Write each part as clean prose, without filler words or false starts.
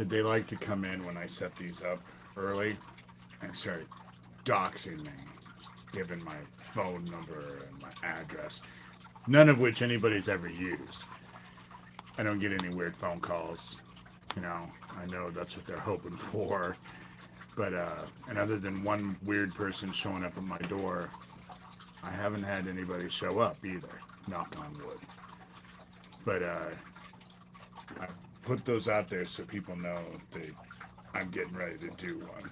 that they like to come in when I set these up early and start doxing me, giving my phone number and my address, none of which anybody's ever used. I don't get any weird phone calls. I know that's what they're hoping for. But, and other than one weird person showing up at my door, I haven't had anybody show up either, knock on wood. But, I put those out there so people know that I'm getting ready to do one.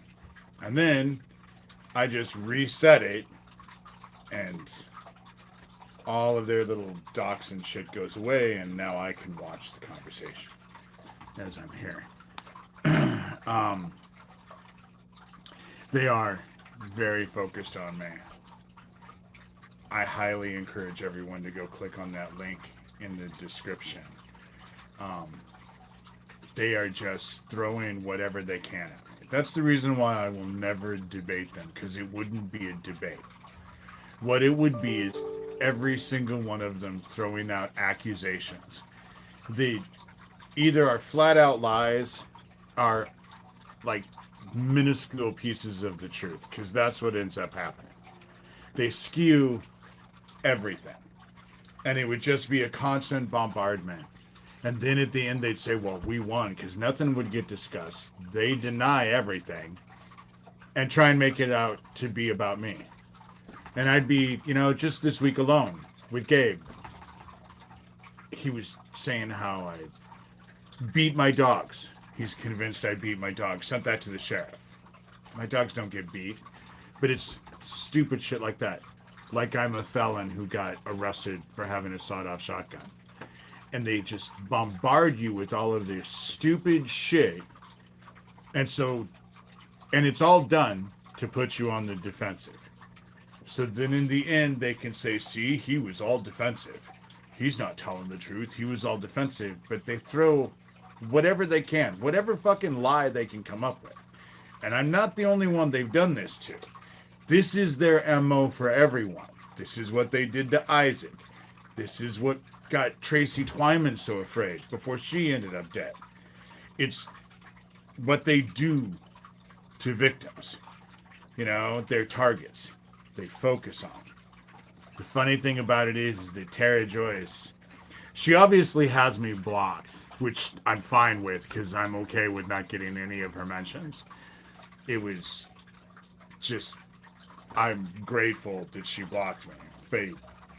And then I just reset it, and all of their little docs and shit goes away, and now I can watch the conversation as I'm here. They are very focused on me. I highly encourage everyone to go click on that link in the description. They are just throwing whatever they can at me. That's the reason why I will never debate them, because it wouldn't be a debate. What it would be is every single one of them throwing out accusations. They either are flat out lies, are like minuscule pieces of the truth, because that's what ends up happening. They skew everything, and it would just be a constant bombardment. And then at the end they'd say, well, we won, because nothing would get discussed. They deny everything and try and make it out to be about me. And I'd be, just this week alone with Gabe, he was saying how I beat my dogs. He's convinced I beat my dogs. Sent that to the sheriff. My dogs don't get beat. But it's stupid shit like that. Like I'm a felon who got arrested for having a sawed-off shotgun. And they just bombard you with all of this stupid shit. And it's all done to put you on the defensive. So then in the end, they can say, see, he was all defensive. He's not telling the truth. He was all defensive. But they throw whatever they can, whatever fucking lie they can come up with. And I'm not the only one they've done this to. This is their MO for everyone. This is what they did to Issac. This is what got Tracy Twyman so afraid before she ended up dead. It's what they do to victims. They're targets. They focus on. The funny thing about it is that Tere Joyce, she obviously has me blocked, which I'm fine with because I'm okay with not getting any of her mentions. It was just, I'm grateful that she blocked me. But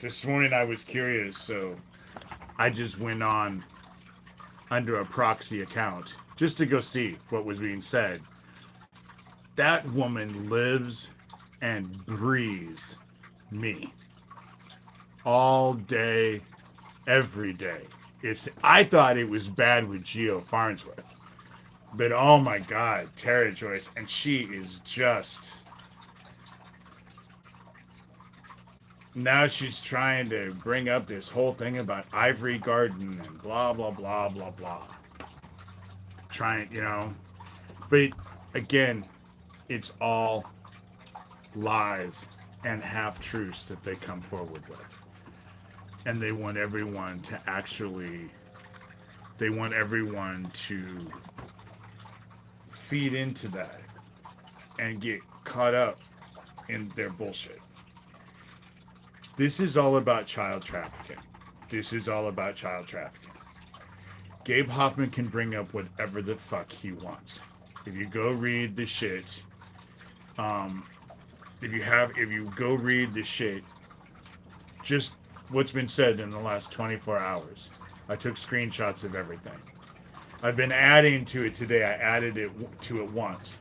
this morning I was curious, so I just went on under a proxy account just to go see what was being said. That woman lives and breathes me all day, every day. I thought it was bad with Geo Farnsworth, but oh my God, Tere Joyce, and she is just, now she's trying to bring up this whole thing about Ivory Garden and blah blah blah blah blah. Trying, but again, it's all lies and half-truths that they come forward with. And they want everyone to feed into that and get caught up in their bullshit. This is all about child trafficking. Gabe Hoffman can bring up whatever the fuck he wants. If you go read the shit, just what's been said in the last 24 hours. I took screenshots of everything. I've been adding to it today. I added it to it once.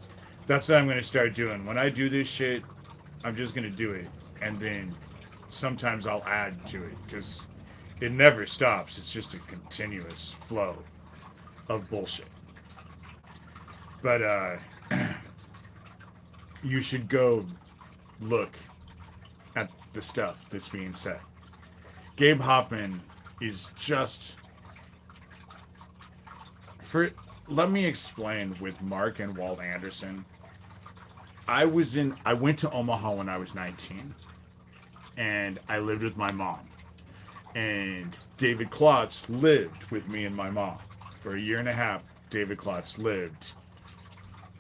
That's what I'm going to start doing. When I do this shit, I'm just going to do it. And then sometimes I'll add to it because it never stops. It's just a continuous flow of bullshit. But you should go look at the stuff that's being said. Gabe Hoffman is just... Let me explain with Mark and Walt Anderson. I went to Omaha when I was 19. And I lived with my mom. And David Klotz lived with me and my mom for a year and a half David Klotz lived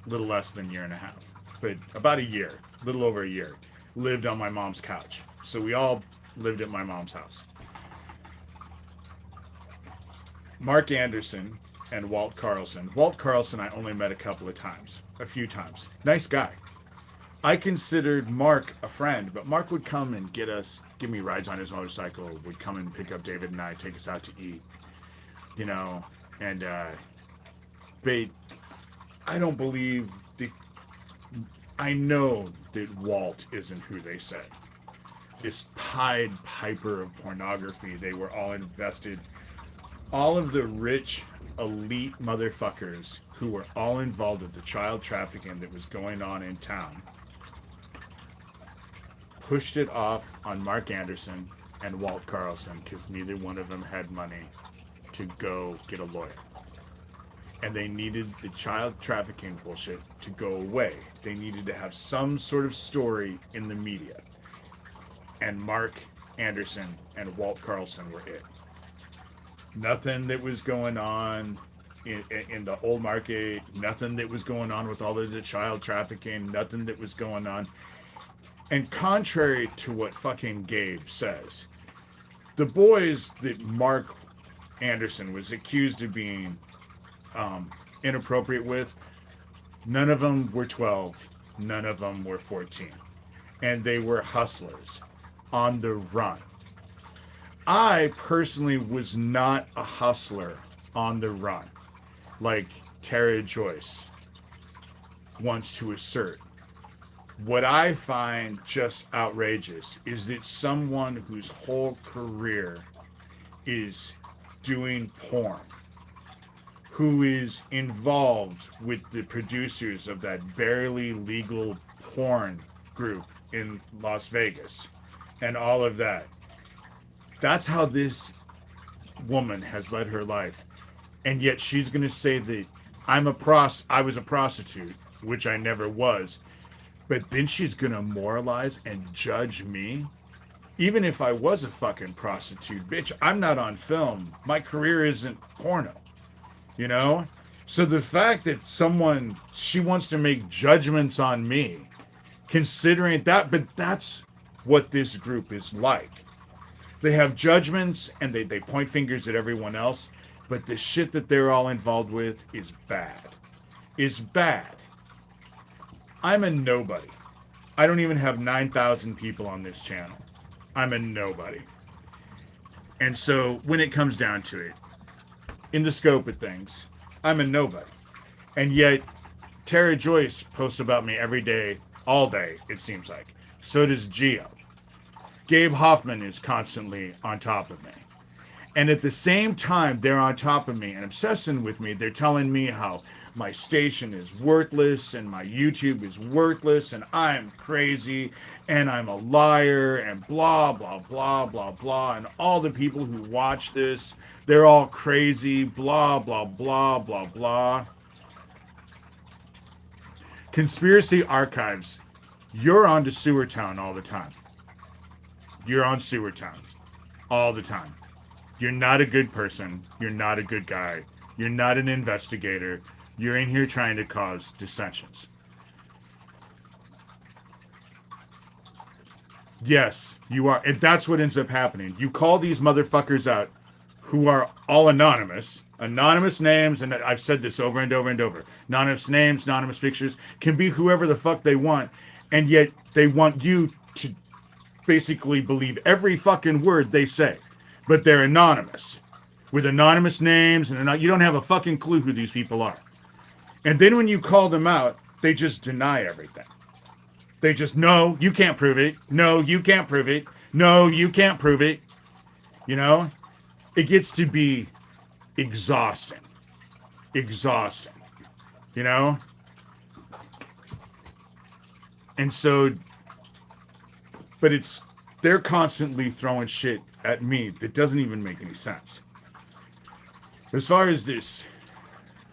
a little less than a year and a half, but about a year, a little over a year, lived on my mom's couch. So we all lived at my mom's house. Mark Anderson and Walt Carlson. Walt Carlson I only met a few times. Nice guy. I considered Mark a friend, but Mark would come and give me rides on his motorcycle, would come and pick up David and I, take us out to eat, and but I don't believe I know that Walt isn't who they said. This Pied Piper of pornography, they were all invested. All of the rich, elite motherfuckers who were all involved with the child trafficking that was going on in town pushed it off on Mark Anderson and Walt Carlson because neither one of them had money to go get a lawyer. And they needed the child trafficking bullshit to go away. They needed to have some sort of story in the media. And Mark Anderson and Walt Carlson were it. Nothing that was going on in the old market, nothing that was going on with all of the child trafficking, nothing that was going on. And contrary to what fucking Gabe says, the boys that Mark Anderson was accused of being inappropriate with, none of them were 12, none of them were 14. And they were hustlers on the run. I personally was not a hustler on the run, like Tere Joyce wants to assert. What I find just outrageous is that someone whose whole career is doing porn, who is involved with the producers of that barely legal porn group in Las Vegas and all of that. That's how this woman has led her life. And yet she's going to say that I was a prostitute, which I never was. But then she's going to moralize and judge me. Even if I was a fucking prostitute, bitch, I'm not on film. My career isn't porno, So the fact that she wants to make judgments on me, considering that, but that's what this group is like. They have judgments and they point fingers at everyone else, but the shit that they're all involved with is bad. Is bad. I'm a nobody. I don't even have 9,000 people on this channel. I'm a nobody. And so when it comes down to it, in the scope of things, I'm a nobody. And yet, Tere Joyce posts about me every day, all day, it seems like. So does Geo. Gabe Hoffman is constantly on top of me. And at the same time, they're on top of me and obsessing with me. They're telling me how my station is worthless and my YouTube is worthless and I'm crazy and I'm a liar and blah, blah, blah, blah, blah. And all the people who watch this, they're all crazy, blah, blah, blah, blah, blah. Conspiracy Archives, you're on to Sewer Town all the time. You're on Sewer Town all the time. You're not a good person. You're not a good guy. You're not an investigator. You're in here trying to cause dissensions. Yes, you are. And that's what ends up happening. You call these motherfuckers out who are all anonymous. Anonymous names, and I've said this over and over and over. Anonymous names, anonymous pictures, can be whoever the fuck they want. And yet they want you to basically believe every fucking word they say. But they're anonymous. With anonymous names, and you don't have a fucking clue who these people are. And then when you call them out, they just deny everything. They just, no, you can't prove it. No, you can't prove it. No, you can't prove it. It gets to be exhausting. Exhausting. And so, but they're constantly throwing shit at me that doesn't even make any sense. As far as this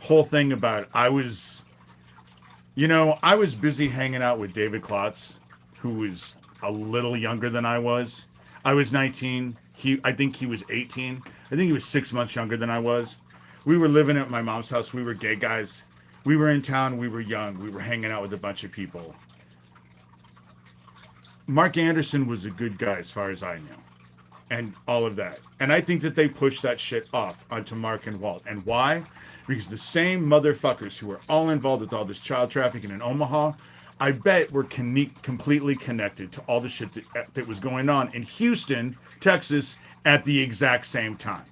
whole thing about, I was busy hanging out with David Klotz, who was a little younger than I was. I was 19. I think he was 18. I think he was 6 months younger than I was. We were living at my mom's house. We were gay guys. We were in town. We were young. We were hanging out with a bunch of people. Mark Anderson was a good guy as far as I knew. And all of that. And I think that they pushed that shit off onto Mark and Walt. And why? Because the same motherfuckers who were all involved with all this child trafficking in Omaha, I bet were completely connected to all the shit that was going on in Houston, Texas at the exact same time.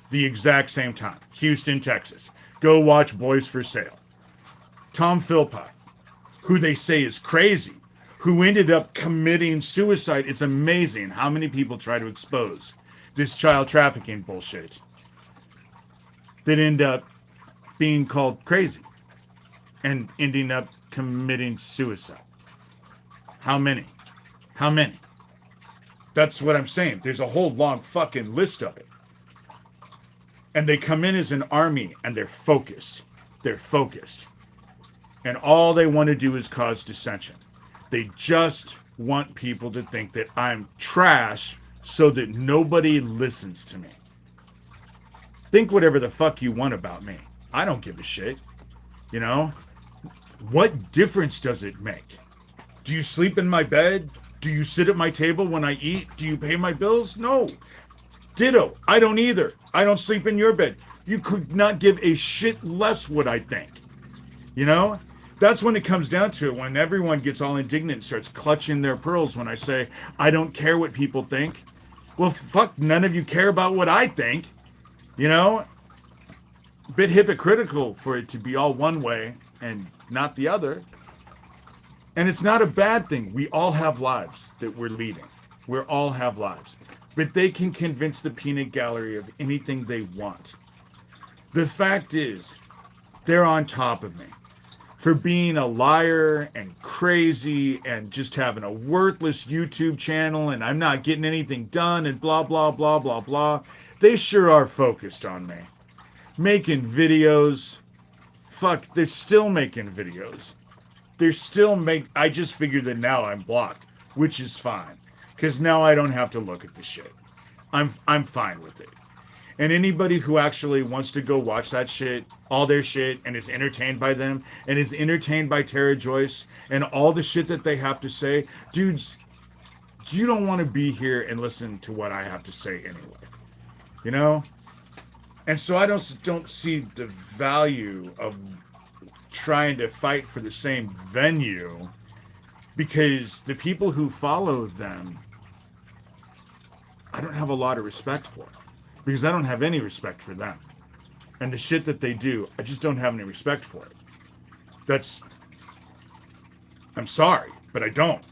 The exact same time. Houston, Texas. Go watch Boys for Sale. Tom Philpott, who they say is crazy, who ended up committing suicide. It's amazing how many people try to expose this child trafficking bullshit that end up being called crazy and ending up committing suicide. How many? How many? That's what I'm saying. There's a whole long fucking list of it. And they come in as an army and they're focused. They're focused. And all they want to do is cause dissension. They just want people to think that I'm trash so that nobody listens to me. Think whatever the fuck you want about me. I don't give a shit. You know? What difference does it make? Do you sleep in my bed? Do you sit at my table when I eat? Do you pay my bills? No. Ditto. I don't either. I don't sleep in your bed. You could not give a shit less what I think. You know? That's when it comes down to it, when everyone gets all indignant and starts clutching their pearls when I say, I don't care what people think. Well, fuck, none of you care about what I think. You know? A bit hypocritical for it to be all one way and not the other. And it's not a bad thing. We all have lives that we're leading. We all have lives. But they can convince the peanut gallery of anything they want. The fact is, they're on top of me for being a liar and crazy and just having a worthless YouTube channel and I'm not getting anything done and blah, blah, blah, blah, blah. They sure are focused on me. Making videos. Fuck, they're still making videos. I just figured that now I'm blocked, which is fine. Because now I don't have to look at the shit. I'm fine with it. And anybody who actually wants to go watch that shit, all their shit, and is entertained by them, and is entertained by Tere, Joyce, and all the shit that they have to say, dudes, you don't want to be here and listen to what I have to say anyway. You know? And so I don't see the value of trying to fight for the same venue, because the people who follow them, I don't have a lot of respect for. Because I don't have any respect for them. And the shit that they do, I just don't have any respect for it. I'm sorry, but I don't.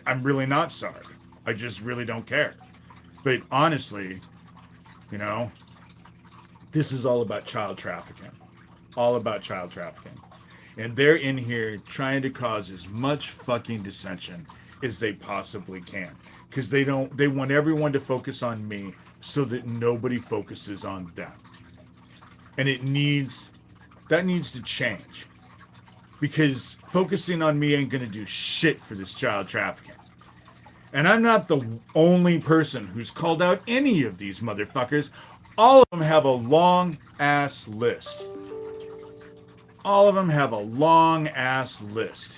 I'm really not sorry. I just really don't care. But honestly, you know, this is all about child trafficking. All about child trafficking. And they're in here trying to cause as much fucking dissension as they possibly can. Because they want everyone to focus on me so that nobody focuses on them. And that needs to change. Because focusing on me ain't going to do shit for this child trafficking. And I'm not the only person who's called out any of these motherfuckers. All of them have a long ass list. All of them have a long ass list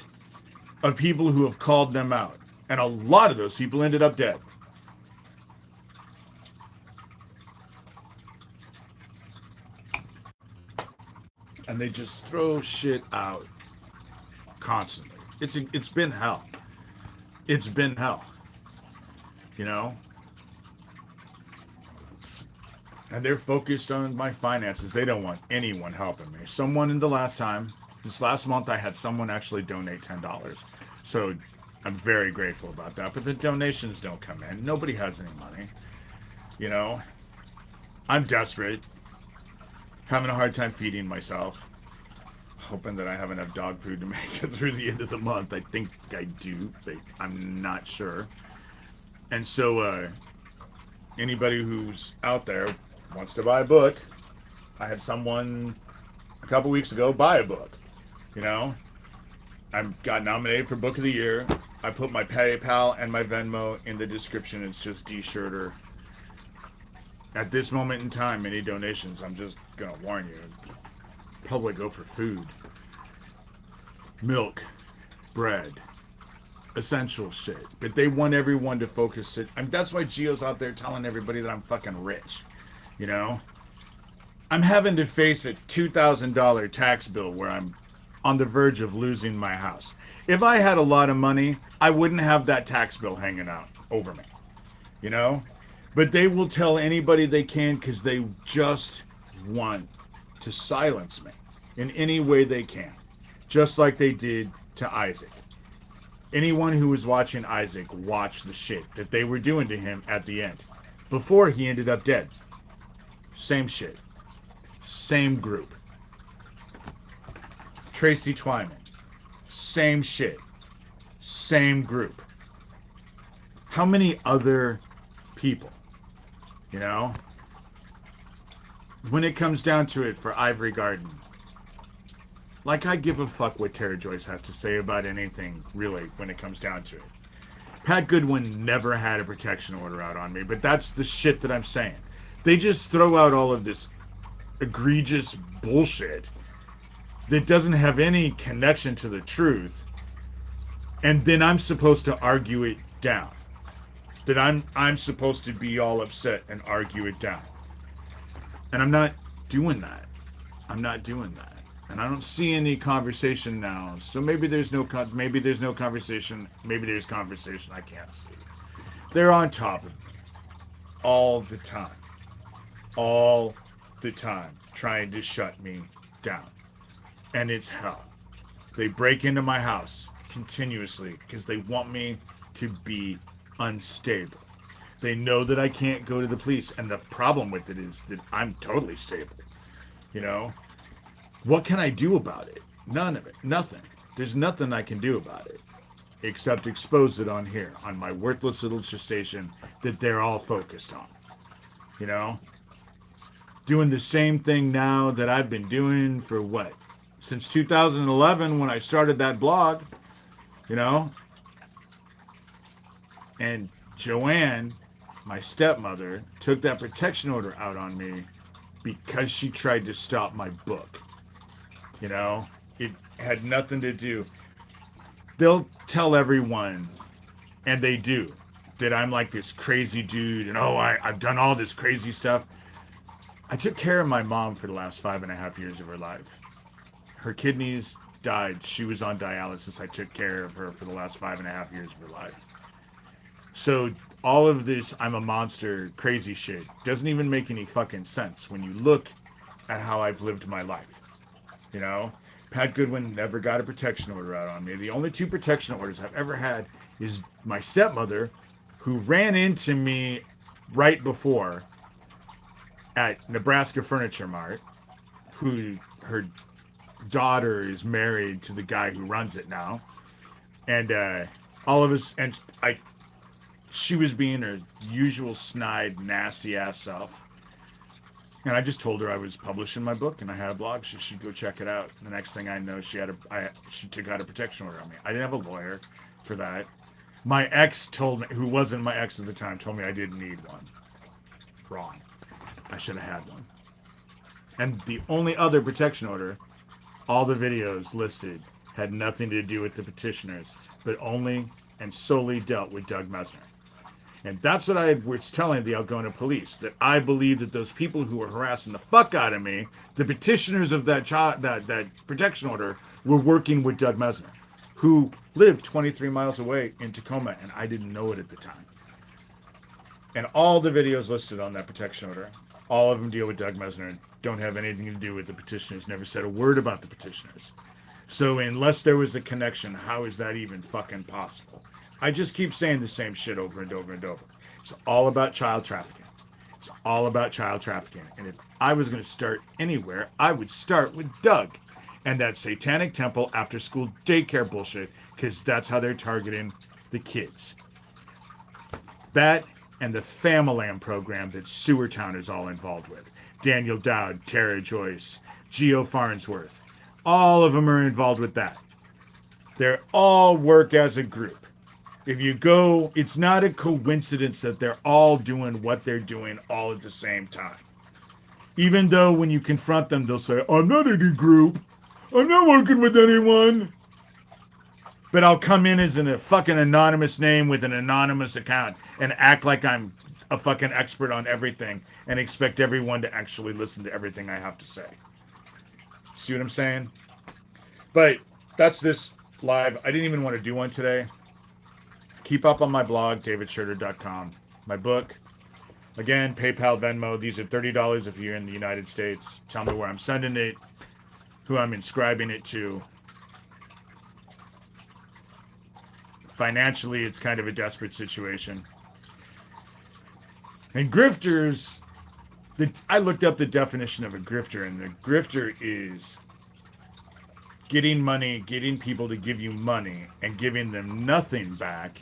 of people who have called them out. And a lot of those people ended up dead. And they just throw shit out constantly. It's been hell. It's been hell. You know? And they're focused on my finances. They don't want anyone helping me. This last month, I had someone actually donate $10. So I'm very grateful about that. But the donations don't come in. Nobody has any money. You know? I'm desperate. Having a hard time feeding myself. Hoping that I have enough dog food to make it through the end of the month. I think I do, but I'm not sure. And so anybody who's out there wants to buy a book, I had someone a couple weeks ago buy a book. You know? I got nominated for Book of the Year. I put my PayPal and my Venmo in the description. It's just D Shurter. At this moment in time, any donations, I'm just going to warn you, probably go for food, milk, bread, essential shit. But they want everyone to focus it. I mean, that's why Gio's out there telling everybody that I'm fucking rich. You know? I'm having to face a $2,000 tax bill where I'm on the verge of losing my house. If I had a lot of money, I wouldn't have that tax bill hanging out over me. You know? But they will tell anybody they can because they just want to silence me in any way they can. Just like they did to Issac. Anyone who was watching Issac watched the shit that they were doing to him at the end. Before he ended up dead. Same shit. Same group. Tracy Twyman. Same shit. Same group. How many other people? You know? When it comes down to it for Ivory Garden, like I give a fuck what Tere Joyce has to say about anything, really, when it comes down to it. Pat Goodwin never had a protection order out on me, but that's the shit that I'm saying. They just throw out all of this egregious bullshit that doesn't have any connection to the truth, and then I'm supposed to argue it down. That I'm supposed to be all upset and argue it down. And I'm not doing that. I'm not doing that. And I don't see any conversation now. So maybe there's no conversation. Maybe there's conversation I can't see. They're on top of me all the time. All the time trying to shut me down. And it's hell. They break into my house continuously because they want me to be unstable. They know that I can't go to the police, and the problem with it is that I'm totally stable. You know? What can I do about it? None of it. Nothing. There's nothing I can do about it except expose it on here, on my worthless little station that they're all focused on. You know? Doing the same thing now that I've been doing for what? Since 2011 when I started that blog. You know? And Joanne, my stepmother, took that protection order out on me because she tried to stop my book. You know, it had nothing to do. They'll tell everyone, and they do, that I'm like this crazy dude, and I've done all this crazy stuff. I took care of my mom for the last 5.5 years of her life. Her kidneys died. She was on dialysis. I took care of her for the last 5.5 years of her life. So all of this I'm a monster crazy shit doesn't even make any fucking sense when you look at how I've lived my life. You know, Pat Goodwin never got a protection order out on me. The only 2 protection orders I've ever had is my stepmother, who ran into me right before at Nebraska Furniture Mart, who her daughter is married to the guy who runs it now. And all of us, and she was being her usual snide, nasty ass self. And I just told her I was publishing my book and I had a blog. She should go check it out. The next thing I know, she took out a protection order on me. I didn't have a lawyer for that. My ex told me, who wasn't my ex at the time, told me I didn't need one. Wrong. I should have had one. And the only other protection order, all the videos listed, had nothing to do with the petitioners, but only and solely dealt with Doug Mesner. And that's what I was telling the Algona police, that I believe that those people who were harassing the fuck out of me, the petitioners of that protection order, were working with Doug Mesner, who lived 23 miles away in Tacoma, and I didn't know it at the time. And all the videos listed on that protection order, all of them deal with Doug Mesner and don't have anything to do with the petitioners, never said a word about the petitioners. So unless there was a connection, how is that even fucking possible? I just keep saying the same shit over and over and over. It's all about child trafficking. It's all about child trafficking. And if I was going to start anywhere, I would start with Doug and that Satanic Temple after school daycare bullshit, because that's how they're targeting the kids. That and the Famalam program that Sewertown is all involved with. Daniel Dowd, Tere Joyce, Geo Farnsworth. All of them are involved with that. They all work as a group. If you go, it's not a coincidence that they're all doing what they're doing all at the same time. Even though when you confront them, they'll say, I'm not in a group. I'm not working with anyone. But I'll come in as a fucking anonymous name with an anonymous account and act like I'm a fucking expert on everything and expect everyone to actually listen to everything I have to say. See what I'm saying? But that's this live. I didn't even want to do one today. Keep up on my blog, davidshurter.com. My book. Again, PayPal, Venmo. These are $30 if you're in the United States. Tell me where I'm sending it, who I'm inscribing it to. Financially, it's kind of a desperate situation. And grifters, I looked up the definition of a grifter, and the grifter is getting money, getting people to give you money, and giving them nothing back,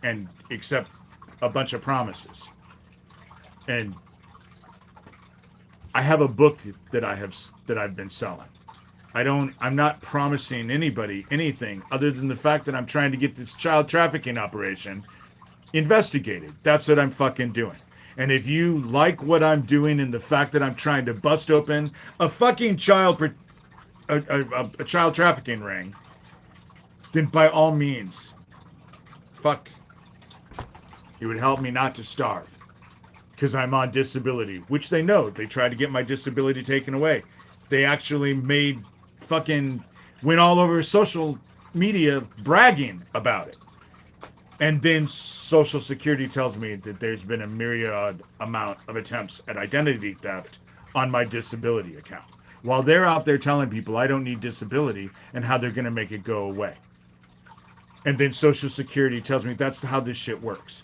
and except a bunch of promises. And I have a book that I've been selling. I'm not promising anybody anything other than the fact that I'm trying to get this child trafficking operation investigated. That's what I'm fucking doing. And if you like what I'm doing and the fact that I'm trying to bust open a fucking child trafficking ring, then by all means, fuck. It would help me not to starve. Because I'm on disability, which they know. They tried to get my disability taken away. They actually went all over social media bragging about it. And then Social Security tells me that there's been a myriad amount of attempts at identity theft on my disability account. While they're out there telling people I don't need disability and how they're going to make it go away. And then Social Security tells me that's how this shit works.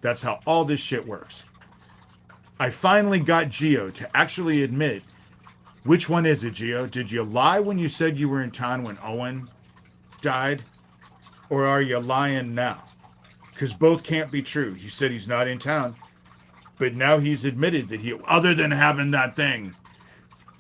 That's how all this shit works. I finally got Geo to actually admit, which one is it, Geo? Did you lie when you said you were in town when Owen died? Or are you lying now? Because both can't be true. He said he's not in town, but now he's admitted that other than having that thing,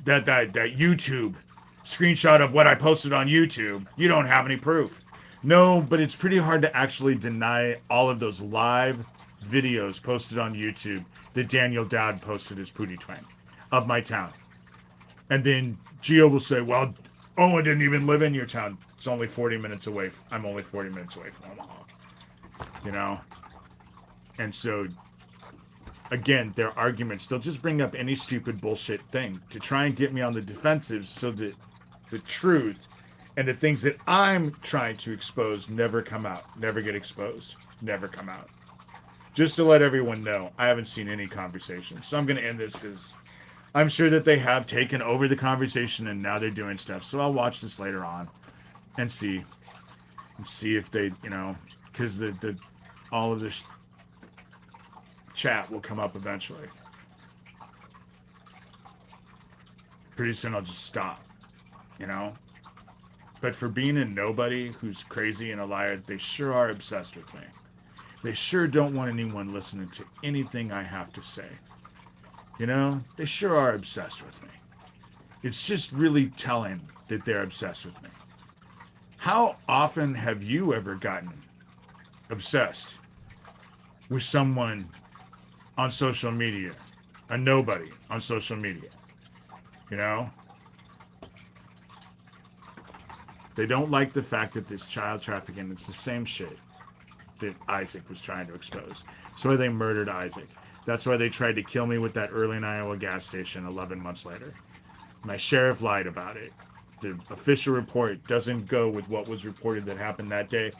that YouTube screenshot of what I posted on YouTube, you don't have any proof. No, but it's pretty hard to actually deny all of those live videos posted on YouTube that Daniel Dowd posted as Pootie Twang of my town. And then Gio will say, well, Owen didn't even live in your town. It's only 40 minutes away. I'm only 40 minutes away from Omaha. You know? And so, again, their arguments, they'll just bring up any stupid bullshit thing to try and get me on the defensive so that the truth and the things that I'm trying to expose never come out, never get exposed, never come out. Just to let everyone know, I haven't seen any conversations. So I'm going to end this because I'm sure that they have taken over the conversation and now they're doing stuff. So I'll watch this later on and see if they, because all of this chat will come up eventually. Pretty soon I'll just stop, But for being a nobody who's crazy and a liar, they sure are obsessed with me. They sure don't want anyone listening to anything I have to say. They sure are obsessed with me. It's just really telling that they're obsessed with me. How often have you ever gotten obsessed with someone on social media? A nobody on social media. They don't like the fact that this child trafficking, it's the same shit that Issac was trying to expose. That's why they murdered Issac. That's why they tried to kill me with that Early in Iowa gas station 11 months later. My sheriff lied about it. The official report doesn't go with what was reported that happened that day.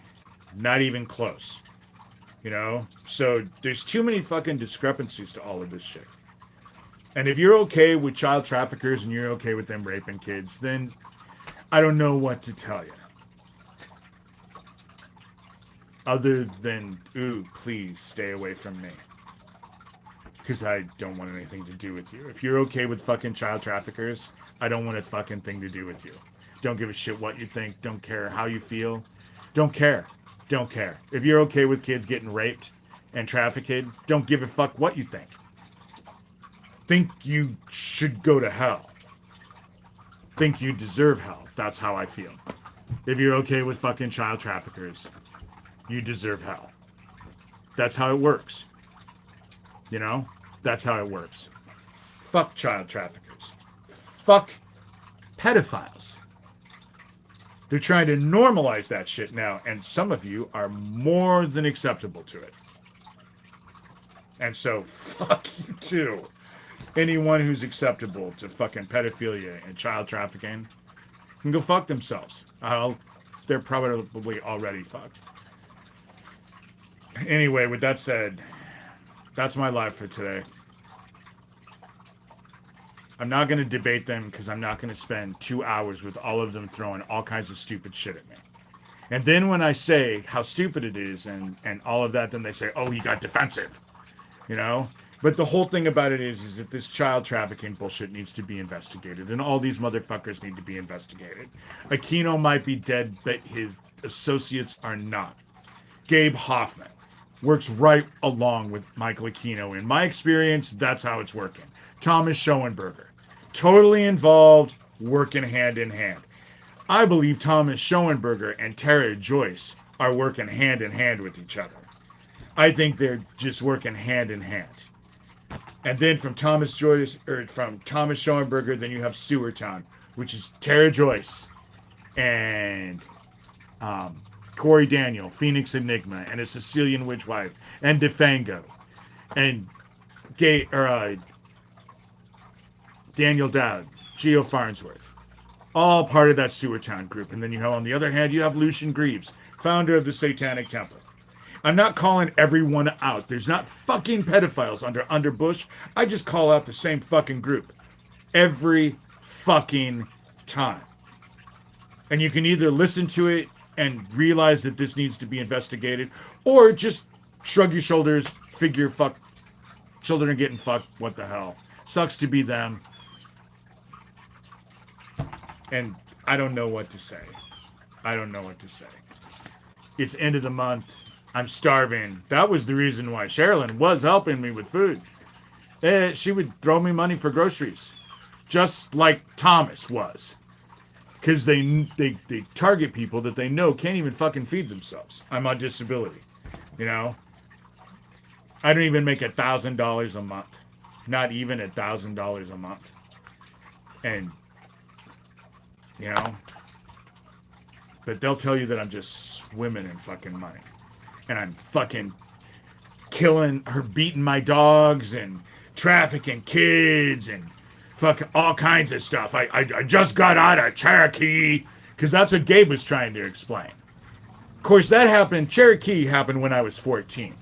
Not even close. So there's too many fucking discrepancies to all of this shit. And if you're okay with child traffickers and you're okay with them raping kids, then I don't know what to tell you. Other than, ooh, please stay away from me. Because I don't want anything to do with you. If you're okay with fucking child traffickers, I don't want a fucking thing to do with you. Don't give a shit what you think. Don't care how you feel. Don't care. Don't care. If you're okay with kids getting raped and trafficked, don't give a fuck what you think. Think you should go to hell. Think you deserve hell. That's how I feel. If you're okay with fucking child traffickers, you deserve hell. That's how it works. You know? That's how it works. Fuck child traffickers. Fuck pedophiles. They're trying to normalize that shit now, and some of you are more than acceptable to it. And so, fuck you too. Anyone who's acceptable to fucking pedophilia and child trafficking can go fuck themselves. They're probably already fucked. Anyway, with that said, that's my life for today. I'm not going to debate them because I'm not going to spend 2 hours with all of them throwing all kinds of stupid shit at me. And then when I say how stupid it is and all of that, then they say, oh, he got defensive. You know? But the whole thing about it is that this child trafficking bullshit needs to be investigated. And all these motherfuckers need to be investigated. Aquino might be dead, but his associates are not. Gabe Hoffman works right along with Michael Aquino. In my experience, that's how it's working. Thomas Schoenberger, totally involved, working hand in hand. I believe Thomas Schoenberger and Tere Joyce are working hand in hand with each other. I think they're just working hand in hand. And then from Thomas Schoenberger, then you have Sewer Town, which is Tere Joyce and Corey Daniel, Phoenix Enigma, and a Sicilian witch wife, and DeFango, and Daniel Dowd, Geo Farnsworth, all part of that Sewer Town group. And then you have, on the other hand, you have Lucien Greaves, founder of the Satanic Temple. I'm not calling everyone out. There's not fucking pedophiles under Bush. I just call out the same fucking group every fucking time. And you can either listen to it and realize that this needs to be investigated, or just shrug your shoulders, figure fuck, children are getting fucked, what the hell. Sucks to be them. And I don't know what to say. I don't know what to say. It's end of the month. I'm starving. That was the reason why Sherilyn was helping me with food. She would throw me money for groceries, just like Thomas was. Because they target people that they know can't even fucking feed themselves. I'm on disability, you know? I don't even make $1,000 a month. Not even $1,000 a month. And, you know, but they'll tell you that I'm just swimming in fucking money. And I'm fucking killing her, beating my dogs and trafficking kids and fucking all kinds of stuff. I just got out of Cherokee, because that's what Gabe was trying to explain. Of course, Cherokee happened when I was 14.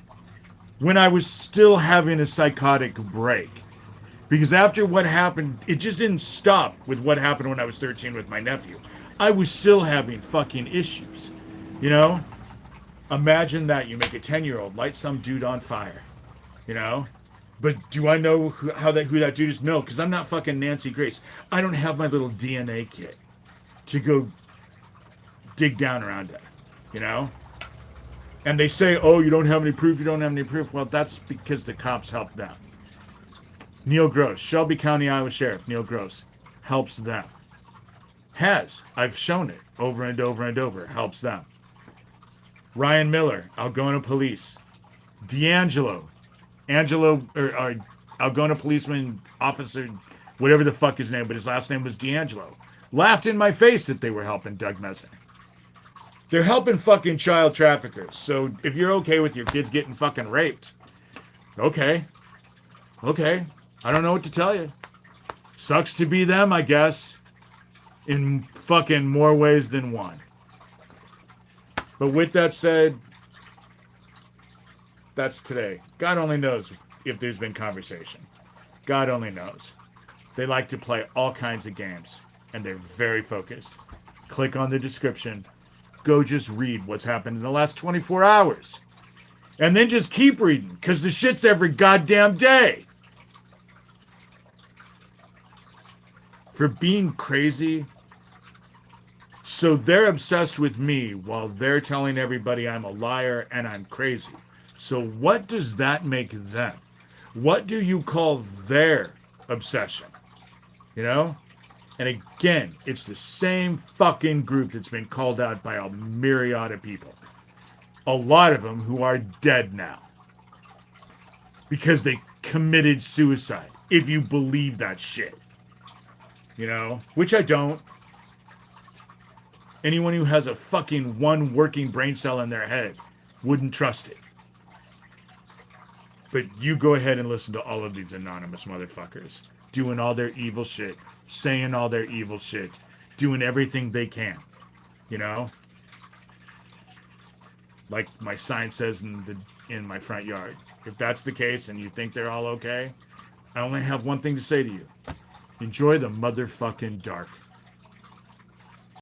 When I was still having a psychotic break. Because after what happened, it just didn't stop with what happened when I was 13 with my nephew. I was still having fucking issues, you know? Imagine that. You make a 10-year-old light some dude on fire, you know? But do I know who that dude is? No, because I'm not fucking Nancy Grace. I don't have my little DNA kit to go dig down around it, you know? And they say, oh, you don't have any proof, Well, that's because the cops helped them. Neil Gross, Shelby County, Iowa Sheriff, Neil Gross, helps them. I've shown it over and over and over, helps them. Ryan Miller, Algona Police. Algona policeman officer, whatever the fuck his name, but his last name was D'Angelo, laughed in my face that they were helping Doug Mesner. They're helping fucking child traffickers. So if you're okay with your kids getting fucking raped, okay. I don't know what to tell you. Sucks to be them, I guess, in fucking more ways than one. But with that said, that's today. God only knows if there's been conversation. God only knows. They like to play all kinds of games, and they're very focused. Click on the description. Go just read what's happened in the last 24 hours. And then just keep reading, because the shit's every goddamn day. For being crazy. So they're obsessed with me while they're telling everybody I'm a liar and I'm crazy. So what does that make them? What do you call their obsession? You know? And again, it's the same fucking group that's been called out by a myriad of people. A lot of them who are dead now because they committed suicide, if you believe that shit. You know, which I don't. Anyone who has a fucking one working brain cell in their head wouldn't trust it. But you go ahead and listen to all of these anonymous motherfuckers doing all their evil shit, saying all their evil shit, doing everything they can, you know? Like my sign says in my front yard. If that's the case and you think they're all okay, I only have one thing to say to you. Enjoy the motherfucking dark.